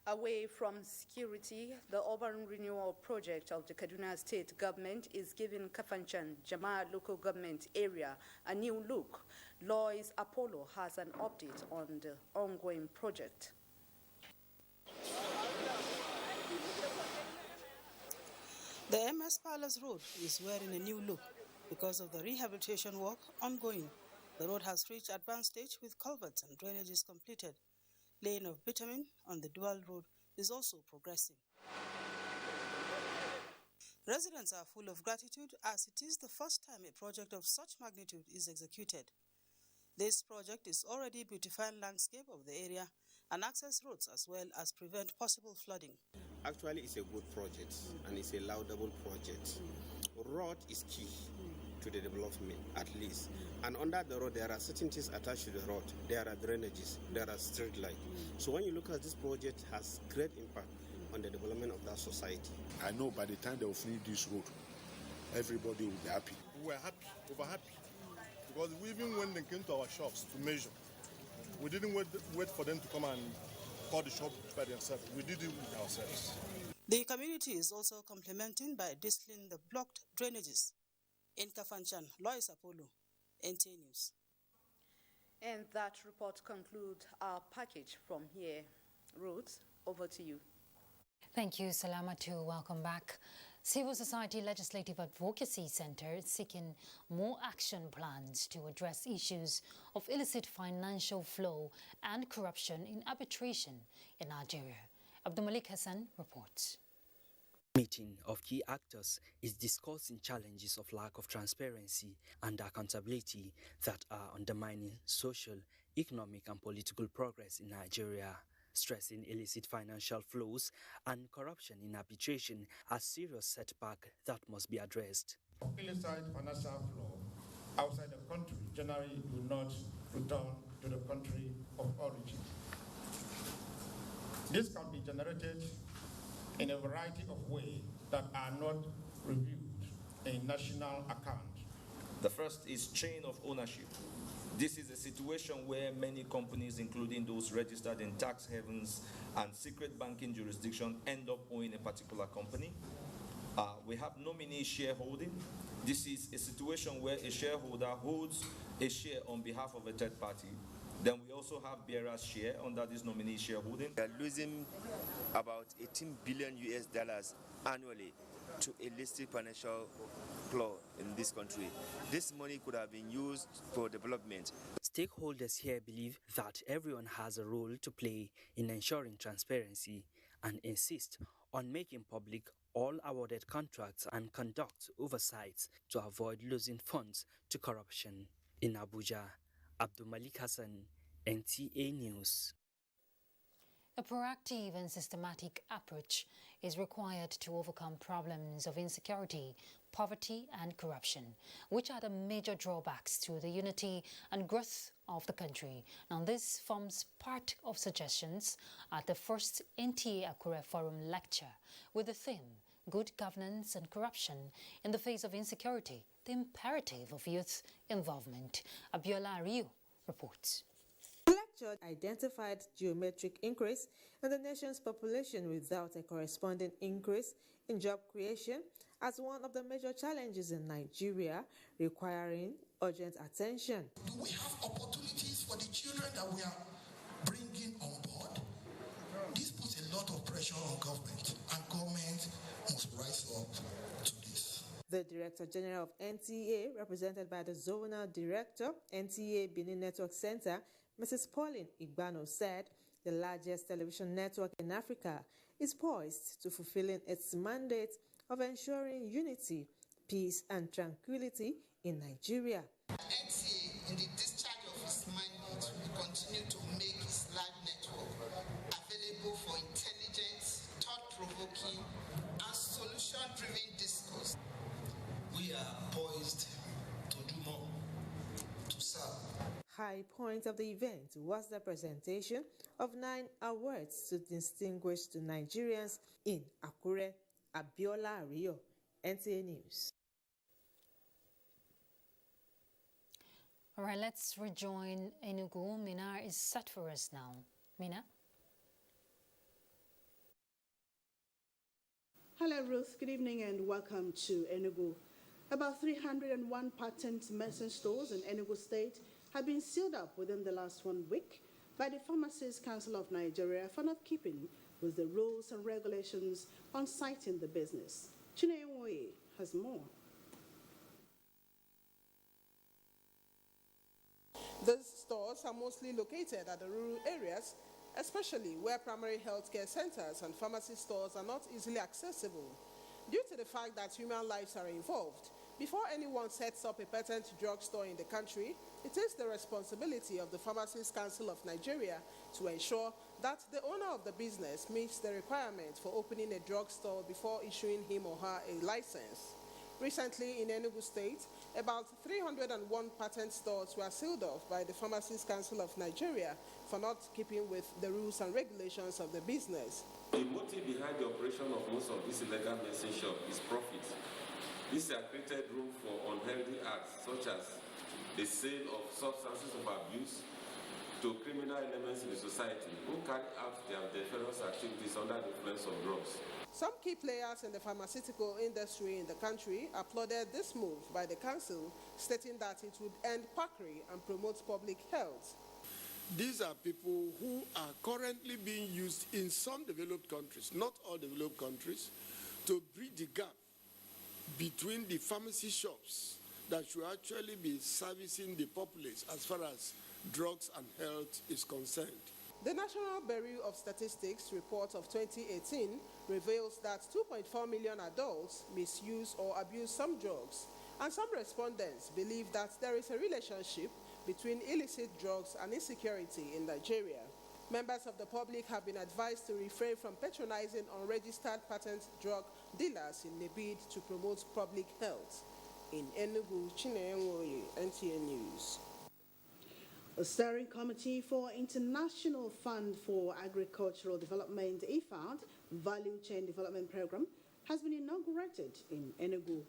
Speaker 6: Away from security, the urban renewal project of the Kaduna State government is giving Kafanchan Jama local government area a new look. Lois Apollo has an update on the ongoing project.
Speaker 16: The MS Palace Road is wearing a new look because of the rehabilitation work ongoing. The road has reached advanced stage with culverts and drainages completed. Laying of bitumen on the dual road is also progressing. Residents are full of gratitude as it is the first time a project of such magnitude is executed. This project is already beautifying landscape of the area and access roads as well as prevent possible flooding.
Speaker 7: Actually, it's a good project and it's a laudable project. Road is key to the development, at least. And under the road, there are certain things attached to the road. There are drainages, there are street lights. So when you look at this project, it has great impact on the development of that society.
Speaker 13: I know by the time they will finish this road, everybody will be happy. We were happy, over happy. Because even when they came to our shops to measure, we didn't wait for them to come and call the shop by themselves. We did it with ourselves.
Speaker 16: The community is also complementing by distilling the blocked drainages. In Kafanchan, Lois Apollo, NTA News.
Speaker 6: And that report concludes our package from here. Ruth, over to you.
Speaker 12: Thank you, Salamatu. Welcome back. Civil Society Legislative Advocacy Center is seeking more action plans to address issues of illicit financial flow and corruption in arbitration in Nigeria. Abdulmalik Hassan reports.
Speaker 14: Meeting of key actors is discussing challenges of lack of transparency and accountability that are undermining social, economic and political progress in Nigeria, stressing illicit financial flows and corruption in arbitration as serious setback that must be addressed.
Speaker 15: Illicit financial flow outside the country generally do not return to the country of origin. This can be generated in a variety of ways that are not reviewed in national account.
Speaker 17: The first is chain of ownership. This is a situation where many companies, including those registered in tax havens and secret banking jurisdiction, end up owning a particular company. We have nominee shareholding. This is a situation where a shareholder holds a share on behalf of a third party. Then we also have bearer's share under this nominee shareholding.
Speaker 18: We are losing about 18 billion US dollars annually to illicit financial flow in this country. This money could have been used for development.
Speaker 14: Stakeholders here believe that everyone has a role to play in ensuring transparency and insist on making public all awarded contracts and conduct oversights to avoid losing funds to corruption. In Abuja, Abdulmalik Hassan, NTA News.
Speaker 12: A proactive and systematic approach is required to overcome problems of insecurity, poverty and corruption, which are the major drawbacks to the unity and growth of the country. Now, this forms part of suggestions at the first NTA Aguele Forum lecture with the theme, Good Governance and Corruption in the Face of Insecurity, the Imperative of Youth Involvement. Abiola Ariu reports.
Speaker 19: The lecture identified geometric increase in the nation's population without a corresponding increase in job creation as one of the major challenges in Nigeria, requiring urgent attention.
Speaker 20: Do we have opportunities for the children that we are bringing on board? This puts a lot of pressure on government, and government must rise up to this.
Speaker 19: The Director General of NTA, represented by the Zonal Director, NTA Benin Network Center, Mrs. Pauline Igbano, said the largest television network in Africa is poised to fulfilling its mandate of ensuring unity, peace and tranquility in Nigeria.
Speaker 20: NTA, in the discharge of its mandate, will continue to make its live network available for intelligence, thought-provoking and solution-driven discourse. We are poised to do more, to serve.
Speaker 19: High point of the event was the presentation of 9 awards to distinguished Nigerians in Akure. Abiola Rio, NTA News.
Speaker 12: All right, let's rejoin Enugu. Mina is set for us now. Mina?
Speaker 22: Hello, Ruth. Good evening and welcome to Enugu. About 301 patent medicine stores in Enugu State have been sealed up within the last 1 week by the Pharmacists Council of Nigeria for not keeping with the rules and regulations on citing the business. Chinenwe has more.
Speaker 24: These stores are mostly located at the rural areas
Speaker 1: especially where primary healthcare centers and pharmacy stores are not easily accessible. Due to the fact that human lives are involved, before anyone sets up a patent drugstore in the country, it is the responsibility of the Pharmacists Council of Nigeria to ensure that the owner of the business meets the requirement for opening a drugstore before issuing him or her a license. Recently in Enugu State, about 301 patent stores were sealed off by the Pharmacists Council of Nigeria for not keeping with the rules and regulations of the business.
Speaker 2: The motive behind the operation of most of these illegal medicine shops is profit. This has created room for unhealthy acts such as the sale of substances of abuse to criminal elements in the society who carry out their nefarious activities under the influence of drugs.
Speaker 1: Some key players in the pharmaceutical industry in the country applauded this move by the council, stating that it would end quackery and promote public health.
Speaker 21: These are people who are currently being used in some developed countries, not all developed countries, to bridge the gap between the pharmacy shops that should actually be servicing the populace as far as drugs and health is concerned.
Speaker 1: The National Bureau of Statistics report of 2018 reveals that 2.4 million adults misuse or abuse some drugs, and some respondents believe that there is a relationship between illicit drugs and insecurity in Nigeria. Members of the public have been advised to refrain from patronizing unregistered patent drug dealers in a bid to promote public health. In Enugu, Chinenwoye, NTA News.
Speaker 22: A steering committee for International Fund for Agricultural Development, IFAD, Value Chain Development Program, has been inaugurated in Enugu.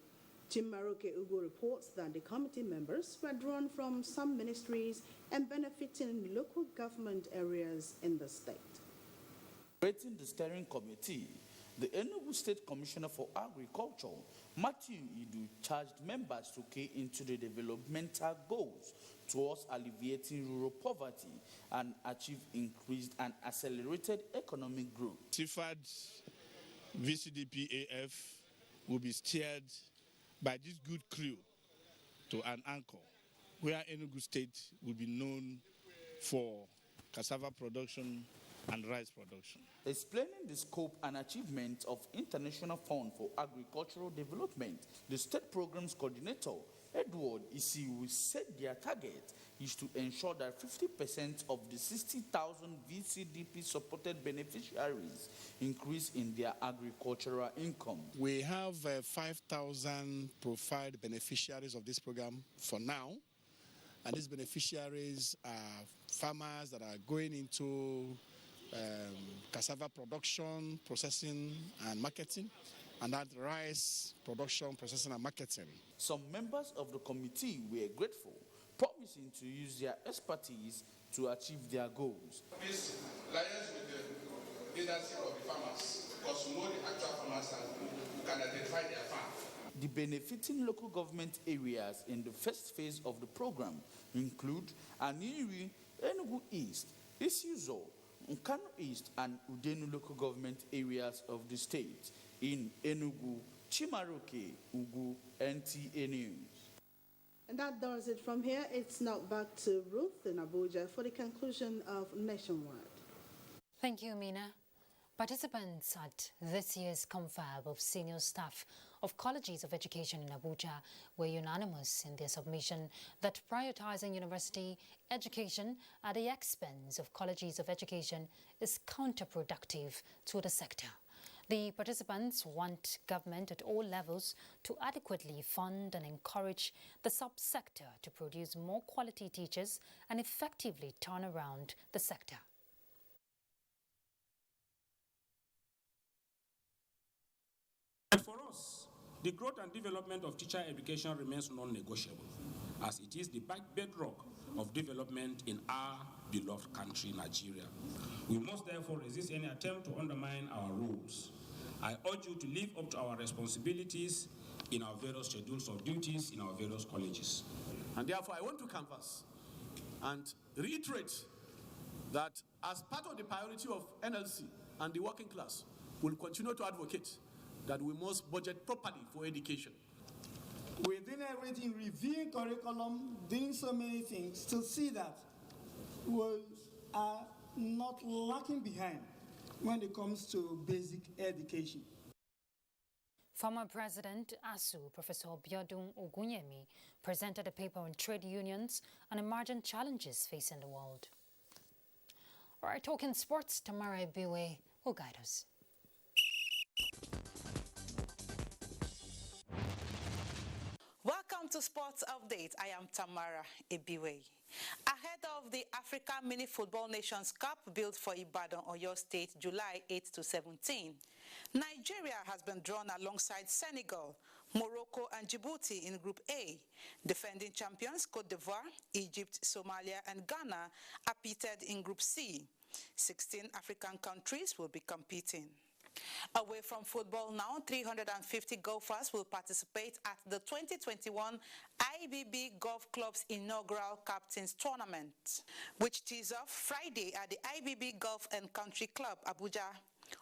Speaker 22: Chimaroke Ugo reports that the committee members were drawn from some ministries and benefiting local government areas in the state.
Speaker 23: Operating the steering committee, the Enugu State Commissioner for Agriculture, Matthew Idu, charged members to key into the developmental goals towards alleviating rural poverty and achieve increased and accelerated economic growth.
Speaker 24: TIFAD VCDP-AF will be steered by this good crew to an anchor, where Enugu State will be known for cassava production and rice production.
Speaker 23: Explaining the scope and achievement of International Fund for Agricultural Development, the State Programs Coordinator, Edward Isiu, said their target is to ensure that 50% of the 60,000 VCDP-supported beneficiaries increase in their agricultural income.
Speaker 24: We have 5,000 profiled beneficiaries of this program for now, and these beneficiaries are farmers that are going into cassava production, processing, and marketing, and that rice production, processing, and marketing.
Speaker 23: Some members of the committee were grateful, promising to use their expertise to achieve their goals.
Speaker 26: Please liaise with the leadership of the farmers, because we know the actual farmers who can identify their farm.
Speaker 23: The benefiting local government areas in the first phase of the program include Aniri, Enugu East, Isiuzo, Nkanu East, and Udenu local government areas of the state. In Enugu, Chimaroke, Ugu, NTA News.
Speaker 22: And that does it from here. It's now back to Ruth in Abuja for the conclusion of Nationwide.
Speaker 12: Thank you, Mina. Participants at this year's confab of senior staff of colleges of education in Abuja were unanimous in their submission that prioritizing university education at the expense of colleges of education is counterproductive to the sector. The participants want government at all levels to adequately fund and encourage the subsector to produce more quality teachers and effectively turn around the sector.
Speaker 27: And for us, the growth and development of teacher education remains non-negotiable, as it is the bedrock of development in our beloved country, Nigeria. We must therefore resist any attempt to undermine our rules. I urge you to live up to our responsibilities in our various schedules of duties in our various colleges.
Speaker 28: And therefore, I want to canvass and reiterate that as part of the priority of NLC and the working class, we'll continue to advocate that we must budget properly for education.
Speaker 29: Within everything, reviewing curriculum, doing so many things to see that we are not lacking behind when it comes to basic education.
Speaker 12: Former President ASU, Professor Biodun Ogunyemi, presented a paper on trade unions and emerging challenges facing the world. All right, talking sports, Tamara Ibiwe will guide us.
Speaker 3: Welcome to Sports Update. I am Tamara Ibiwe. Ahead of the Africa Mini Football Nations Cup built for Ibadan, Oyo State, July 8 to 17, Nigeria has been drawn alongside Senegal, Morocco and Djibouti in Group A. Defending champions Cote d'Ivoire, Egypt, Somalia and Ghana are pitted in Group C. 16 African countries will be competing. Away from football now, 350 golfers will participate at the 2021 IBB Golf Club's inaugural Captains Tournament, which tees off Friday at the IBB Golf and Country Club, Abuja.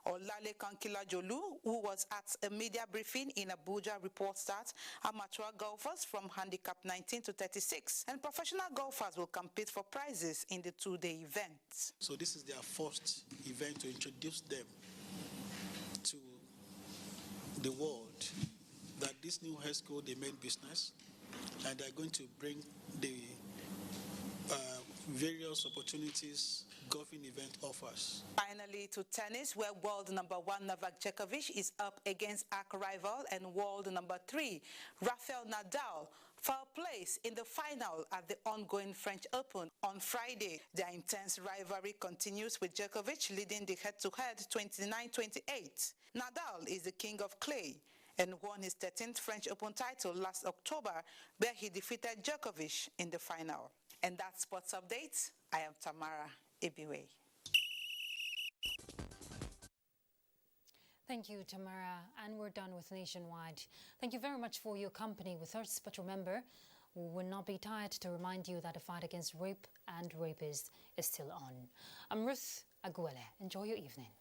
Speaker 3: Olale Kankila Jolu, who was at a media briefing in Abuja, reports that amateur golfers from handicap 19 to 36 and professional golfers will compete for prizes in the two-day event.
Speaker 29: So this is their first event to introduce them to the world, that this new high school, they mean business, and they're going to bring the various opportunities golfing event offers.
Speaker 3: Finally, to tennis, where world number 1 Novak Djokovic is up against arch rival and world number 3 Rafael Nadal for a place in the final at the ongoing French Open on Friday. Their intense rivalry continues, with Djokovic leading the head-to-head 29-28. Nadal is the king of clay and won his 13th French Open title last October, where he defeated Djokovic in the final. And that's Sports Update. I am Tamara Ibiwe.
Speaker 12: Thank you, Tamara. And we're done with Nationwide. Thank you very much for your company with us. But remember, we will not be tired to remind you that the fight against rape and rapists is still on. I'm Ruth Aguele. Enjoy your evening.